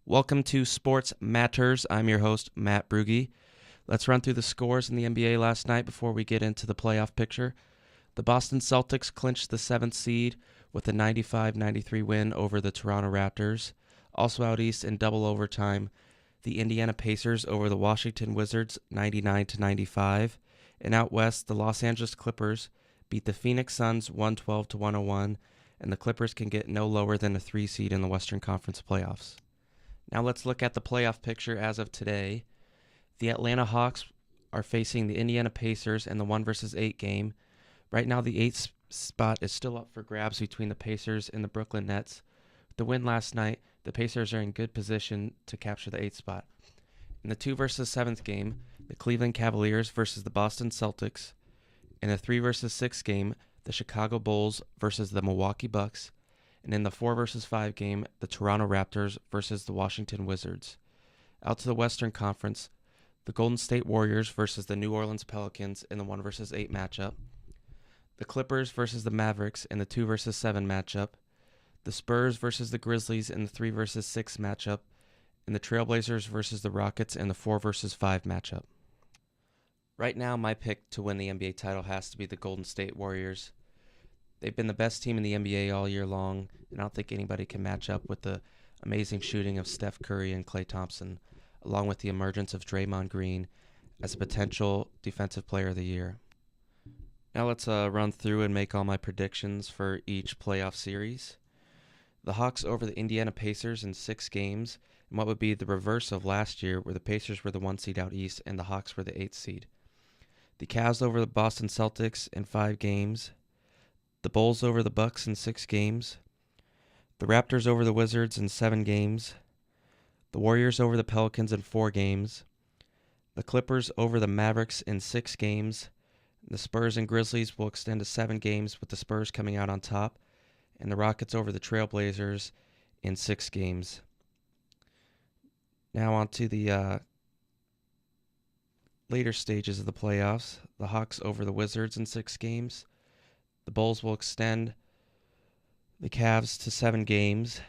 Welcome to Sports Matters. I'm your host, Matt Bruegge. Let's run through the scores in the NBA last night before we get into the playoff picture. The Boston Celtics clinched the 7th seed with a 95-93 win over the Toronto Raptors. Also out east in double overtime, the Indiana Pacers over the Washington Wizards 99-95. And out west, the Los Angeles Clippers beat the Phoenix Suns 112-101, and the Clippers can get no lower than a 3 seed in the Western Conference playoffs. Now let's look at the playoff picture as of today. The Atlanta Hawks are facing the Indiana Pacers in the 1 versus 8 game. Right now the 8th spot is still up for grabs between the Pacers and the Brooklyn Nets. With the win last night, the Pacers are in good position to capture the 8th spot. In the 2 versus 7th game, the Cleveland Cavaliers versus the Boston Celtics. In the 3 versus 6 game, the Chicago Bulls versus the Milwaukee Bucks. And in the 4 versus 5 game, the Toronto Raptors versus the Washington Wizards. Out to the Western Conference, the Golden State Warriors versus the New Orleans Pelicans in the 1 versus 8 matchup. The Clippers versus the Mavericks in the 2 versus 7 matchup. The Spurs versus the Grizzlies in the 3 versus 6 matchup. And the Trailblazers versus the Rockets in the 4 versus 5 matchup. Right now, my pick to win the NBA title has to be the Golden State Warriors. They've been the best team in the NBA all year long, and I don't think anybody can match up with the amazing shooting of Steph Curry and Klay Thompson, along with the emergence of Draymond Green as a potential Defensive Player of the Year. Now let's run through and make all my predictions for each playoff series. The Hawks over the Indiana Pacers in 6 games, and what would be the reverse of last year, where the Pacers were the 1 seed out east and the Hawks were the 8th seed. The Cavs over the Boston Celtics in 5 games. The Bulls over the Bucks in 6 games. The Raptors over the Wizards in 7 games. The Warriors over the Pelicans in 4 games. The Clippers over the Mavericks in 6 games. The Spurs and Grizzlies will extend to 7 games, with the Spurs coming out on top. And the Rockets over the Trailblazers in 6 games. Now on to the later stages of the playoffs. The Hawks over the Wizards in 6 games. The Bulls will extend the Cavs to 7 games,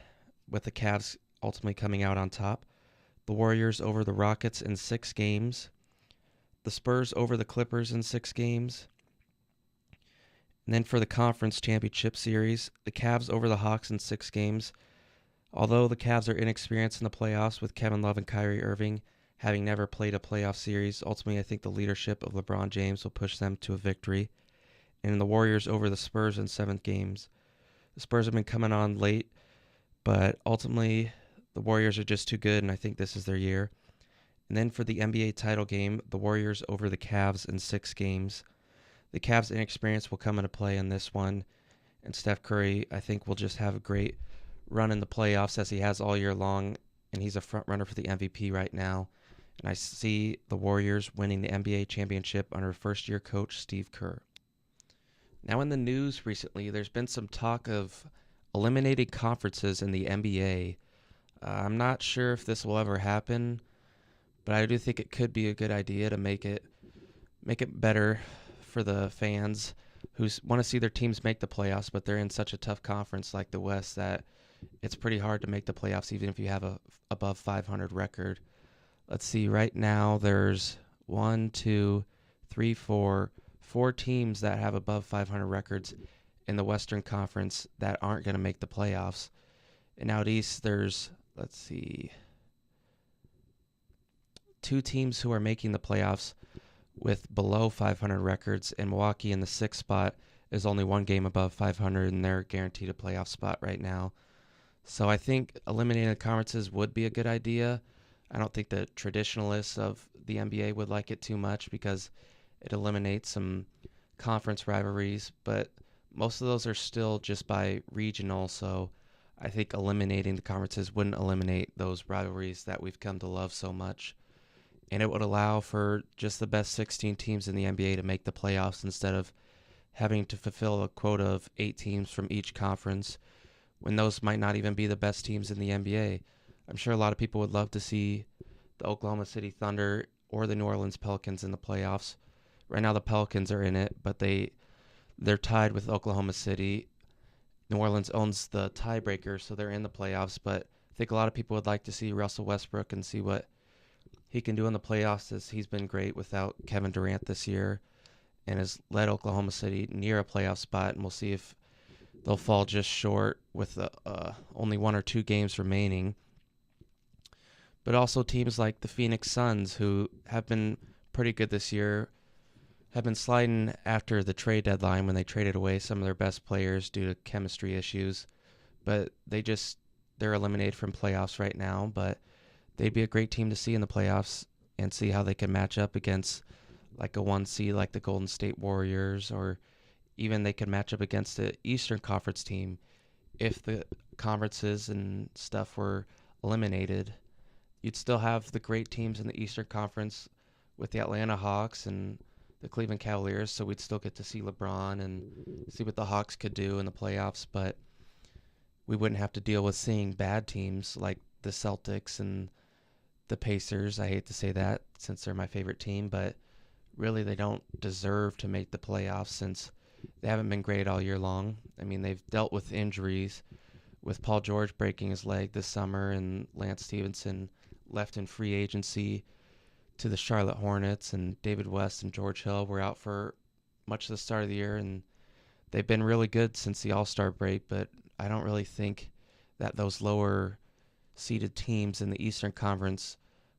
with the Cavs ultimately coming out on top. The Warriors over the Rockets in 6 games. The Spurs over the Clippers in 6 games. And then for the Conference Championship Series, the Cavs over the Hawks in 6 games. Although the Cavs are inexperienced in the playoffs with Kevin Love and Kyrie Irving having never played a playoff series, ultimately I think the leadership of LeBron James will push them to a victory. And the Warriors over the Spurs in 7 games. The Spurs have been coming on late, but ultimately the Warriors are just too good, and I think this is their year. And then for the NBA title game, the Warriors over the Cavs in 6 games. The Cavs' inexperience will come into play in this one, and Steph Curry, I think, will just have a great run in the playoffs as he has all year long, and he's a front runner for the MVP right now. And I see the Warriors winning the NBA championship under first-year coach Steve Kerr. Now in the news recently, there's been some talk of eliminating conferences in the NBA. I'm not sure if this will ever happen, but I do think it could be a good idea to make it better for the fans who want to see their teams make the playoffs, but they're in such a tough conference like the West that it's pretty hard to make the playoffs even if you have a above 500 record. Let's see, right now there's 4 teams that have above 500 records in the Western Conference that aren't going to make the playoffs. And out east, there's, 2 teams who are making the playoffs with below 500 records, and Milwaukee in the 6th spot is only 1 game above 500, and they're guaranteed a playoff spot right now. So I think eliminating the conferences would be a good idea. I don't think the traditionalists of the NBA would like it too much because it eliminates some conference rivalries, but most of those are still just by regional, so I think eliminating the conferences wouldn't eliminate those rivalries that we've come to love so much. And it would allow for just the best 16 teams in the NBA to make the playoffs instead of having to fulfill a quota of 8 teams from each conference when those might not even be the best teams in the NBA. I'm sure a lot of people would love to see the Oklahoma City Thunder or the New Orleans Pelicans in the playoffs. Right now the Pelicans are in it, but they're tied with Oklahoma City. New Orleans owns the tiebreaker, so they're in the playoffs, but I think a lot of people would like to see Russell Westbrook and see what he can do in the playoffs, as he's been great without Kevin Durant this year and has led Oklahoma City near a playoff spot. And we'll see if they'll fall just short with only 1 or 2 games remaining. But also teams like the Phoenix Suns, who have been pretty good this year, have been sliding after the trade deadline when they traded away some of their best players due to chemistry issues. But they're eliminated from playoffs right now. But they'd be a great team to see in the playoffs and see how they can match up against like a 1 seed like the Golden State Warriors, or even they could match up against the Eastern Conference team if the conferences and stuff were eliminated. You'd still have the great teams in the Eastern Conference with the Atlanta Hawks and the Cleveland Cavaliers, so we'd still get to see LeBron and see what the Hawks could do in the playoffs, but we wouldn't have to deal with seeing bad teams like the Celtics and the Pacers. I hate to say that since they're my favorite team, but really they don't deserve to make the playoffs since they haven't been great all year long. I mean, they've dealt with injuries with Paul George breaking his leg this summer and Lance Stevenson left in free agency to the Charlotte Hornets, and David West and George Hill were out for much of the start of the year, and they've been really good since the All-Star break, but I don't really think that those lower seeded teams in the Eastern Conference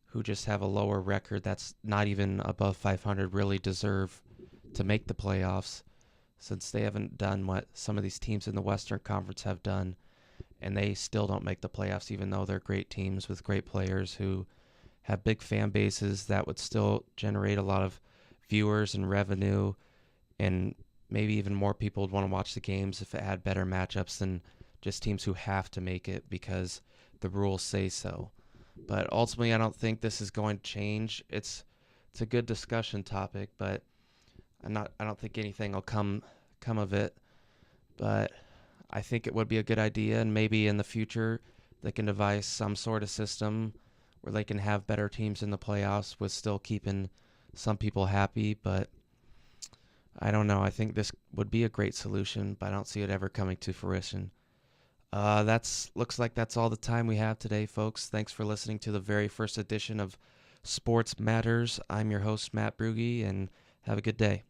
who just have a lower record that's not even above 500 really deserve to make the playoffs, since they haven't done what some of these teams in the Western Conference have done, and they still don't make the playoffs even though they're great teams with great players who have big fan bases that would still generate a lot of viewers and revenue, and maybe even more people would want to watch the games if it had better matchups than just teams who have to make it because the rules say so. But ultimately, I don't think this is going to change. It's a good discussion topic, but I don't think anything will come of it. But I think it would be a good idea, and maybe in the future they can devise some sort of system where they can have better teams in the playoffs with still keeping some people happy. But I don't know. I think this would be a great solution, but I don't see it ever coming to fruition. Looks like that's all the time we have today, folks. Thanks for listening to the very first edition of Sports Matters. I'm your host, Matt Bruegge, and have a good day.